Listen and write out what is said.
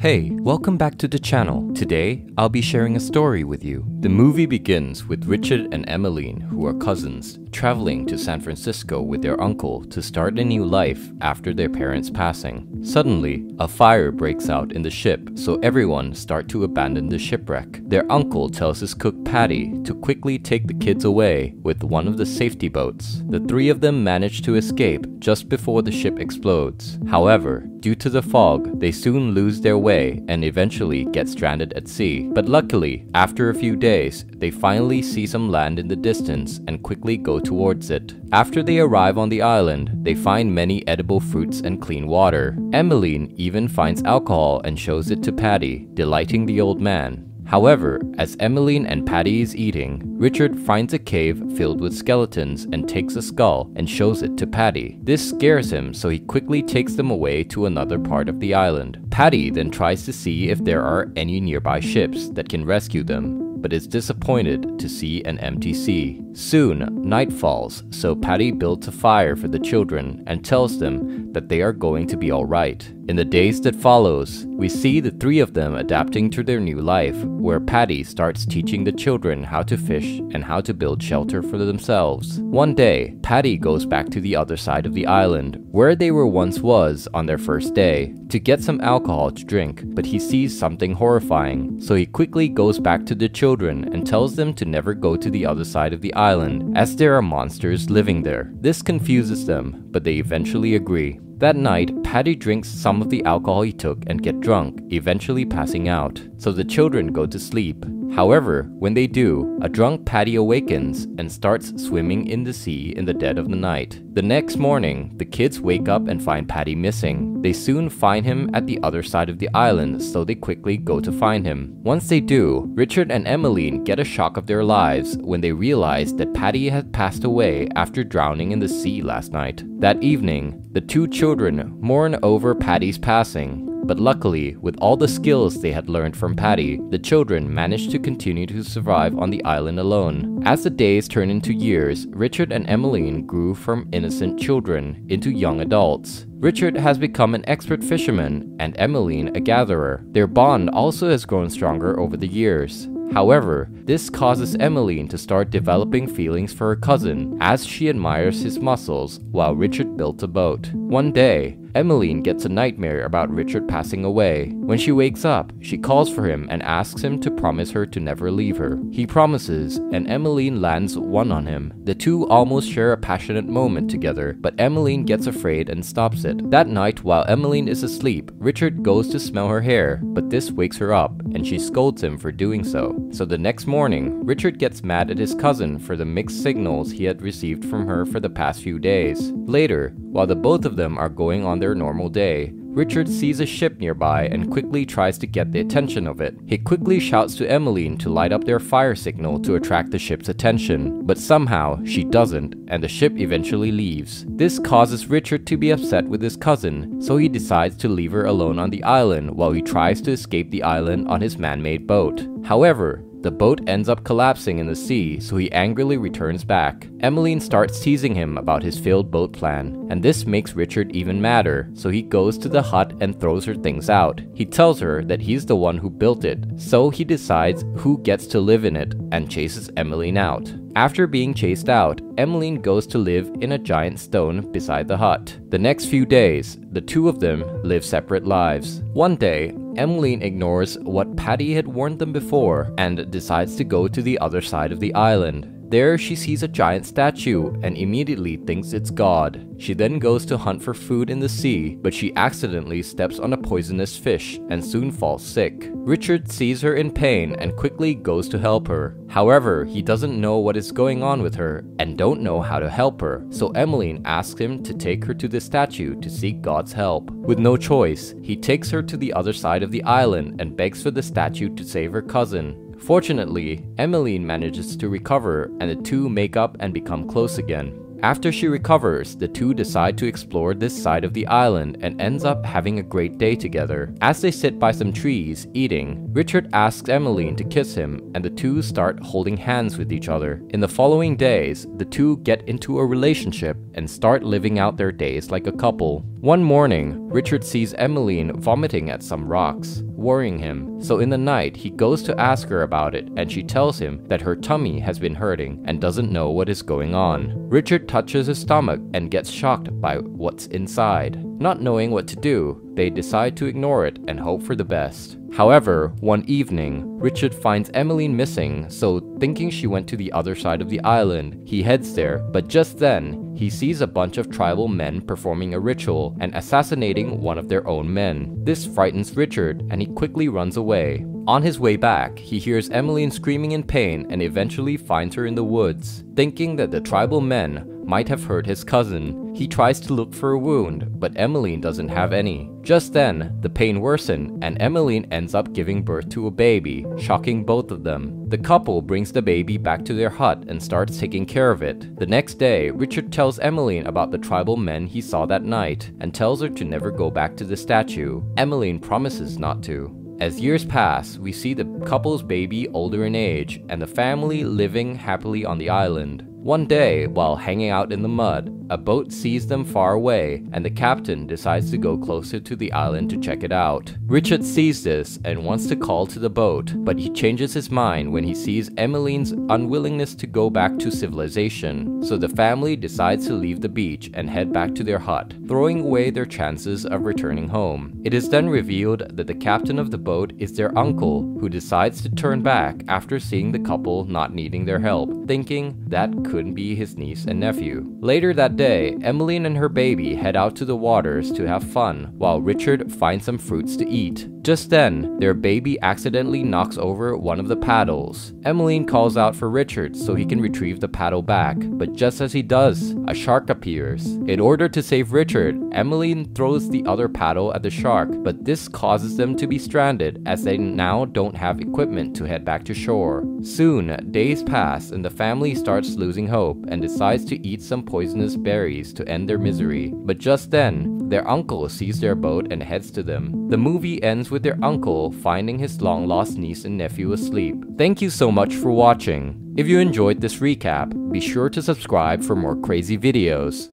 Hey, welcome back to the channel. Today, I'll be sharing a story with you. The movie begins with Richard and Emmeline, who are cousins, traveling to San Francisco with their uncle to start a new life after their parents' passing. Suddenly, a fire breaks out in the ship, so everyone start to abandon the shipwreck. Their uncle tells his cook Patty to quickly take the kids away with one of the safety boats. The three of them manage to escape just before the ship explodes. However, due to the fog, they soon lose their way and eventually get stranded at sea. But luckily, after a few days, they finally see some land in the distance and quickly go towards it. After they arrive on the island, they find many edible fruits and clean water. Emmeline even finds alcohol and shows it to Patty, delighting the old man. However, as Emmeline and Patty is eating, Richard finds a cave filled with skeletons and takes a skull and shows it to Patty. This scares him, so he quickly takes them away to another part of the island. Patty then tries to see if there are any nearby ships that can rescue them, but is disappointed to see an empty sea. Soon, night falls, so Patty builds a fire for the children and tells them that they are going to be alright. In the days that follows, we see the three of them adapting to their new life, where Patty starts teaching the children how to fish and how to build shelter for themselves. One day, Patty goes back to the other side of the island, where they were once on their first day, to get some alcohol to drink, but he sees something horrifying, so he quickly goes back to the children and tells them to never go to the other side of the island, as there are monsters living there. This confuses them, but they eventually agree. That night, Patty drinks some of the alcohol he took and get drunk, eventually passing out, so the children go to sleep. However, when they do, a drunk Patty awakens and starts swimming in the sea in the dead of the night. The next morning, the kids wake up and find Patty missing. They soon find him at the other side of the island, so they quickly go to find him. Once they do, Richard and Emmeline get a shock of their lives when they realize that Patty had passed away after drowning in the sea last night. That evening, the two children mourn over Patty's passing. But luckily, with all the skills they had learned from Patty, the children managed to continue to survive on the island alone. As the days turned into years, Richard and Emmeline grew from innocent children into young adults. Richard has become an expert fisherman and Emmeline a gatherer. Their bond also has grown stronger over the years. However, this causes Emmeline to start developing feelings for her cousin as she admires his muscles while Richard built a boat. One day, Emmeline gets a nightmare about Richard passing away. When she wakes up, she calls for him and asks him to promise her to never leave her. He promises, and Emmeline lands one on him. The two almost share a passionate moment together, but Emmeline gets afraid and stops it. That night, while Emmeline is asleep, Richard goes to smell her hair, but this wakes her up, and she scolds him for doing so. So the next morning, Richard gets mad at his cousin for the mixed signals he had received from her for the past few days. Later, while the both of them are going on their normal day, Richard sees a ship nearby and quickly tries to get the attention of it. He quickly shouts to Emmeline to light up their fire signal to attract the ship's attention, but somehow she doesn't, and the ship eventually leaves. This causes Richard to be upset with his cousin, so he decides to leave her alone on the island while he tries to escape the island on his man-made boat. However, the boat ends up collapsing in the sea, so he angrily returns back. Emmeline starts teasing him about his failed boat plan, and this makes Richard even madder, so he goes to the hut and throws her things out. He tells her that he's the one who built it, so he decides who gets to live in it and chases Emmeline out. After being chased out, Emmeline goes to live in a giant stone beside the hut. The next few days, the two of them live separate lives. One day, Emmeline ignores what Patty had warned them before and decides to go to the other side of the island. There, she sees a giant statue and immediately thinks it's God. She then goes to hunt for food in the sea, but she accidentally steps on a poisonous fish and soon falls sick. Richard sees her in pain and quickly goes to help her. However, he doesn't know what is going on with her and don't know how to help her, so Emmeline asks him to take her to the statue to seek God's help. With no choice, he takes her to the other side of the island and begs for the statue to save her cousin. Fortunately, Emmeline manages to recover and the two make up and become close again. After she recovers, the two decide to explore this side of the island and ends up having a great day together. As they sit by some trees, eating, Richard asks Emmeline to kiss him and the two start holding hands with each other. In the following days, the two get into a relationship and start living out their days like a couple. One morning, Richard sees Emmeline vomiting at some rocks. worrying him. So in the night, he goes to ask her about it, and she tells him that her tummy has been hurting and doesn't know what is going on. Richard touches his stomach and gets shocked by what's inside. Not knowing what to do, they decide to ignore it and hope for the best. However, one evening, Richard finds Emmeline missing, so thinking she went to the other side of the island, he heads there, but just then, he sees a bunch of tribal men performing a ritual and assassinating one of their own men. This frightens Richard, and he quickly runs away. On his way back, he hears Emmeline screaming in pain and eventually finds her in the woods. Thinking that the tribal men might have hurt his cousin, he tries to look for a wound, but Emmeline doesn't have any. Just then, the pain worsens and Emmeline ends up giving birth to a baby, shocking both of them. The couple brings the baby back to their hut and starts taking care of it. The next day, Richard tells Emmeline about the tribal men he saw that night and tells her to never go back to the statue. Emmeline promises not to. As years pass, we see the couple's baby older in age and the family living happily on the island. One day, while hanging out in the mud, a boat sees them far away, and the captain decides to go closer to the island to check it out. Richard sees this and wants to call to the boat, but he changes his mind when he sees Emmeline's unwillingness to go back to civilization. So the family decides to leave the beach and head back to their hut, throwing away their chances of returning home. It is then revealed that the captain of the boat is their uncle, who decides to turn back after seeing the couple not needing their help, thinking that couldn't be his niece and nephew. Later that day, Emmeline and her baby head out to the waters to have fun, while Richard finds some fruits to eat. Just then, their baby accidentally knocks over one of the paddles. Emmeline calls out for Richard so he can retrieve the paddle back, but just as he does, a shark appears. In order to save Richard, Emmeline throws the other paddle at the shark, but this causes them to be stranded as they now don't have equipment to head back to shore. Soon, days pass and the family starts losing hope and decides to eat some poisonous berries to end their misery. But just then, their uncle sees their boat and heads to them. The movie ends with their uncle finding his long-lost niece and nephew asleep. Thank you so much for watching. If you enjoyed this recap, be sure to subscribe for more crazy videos.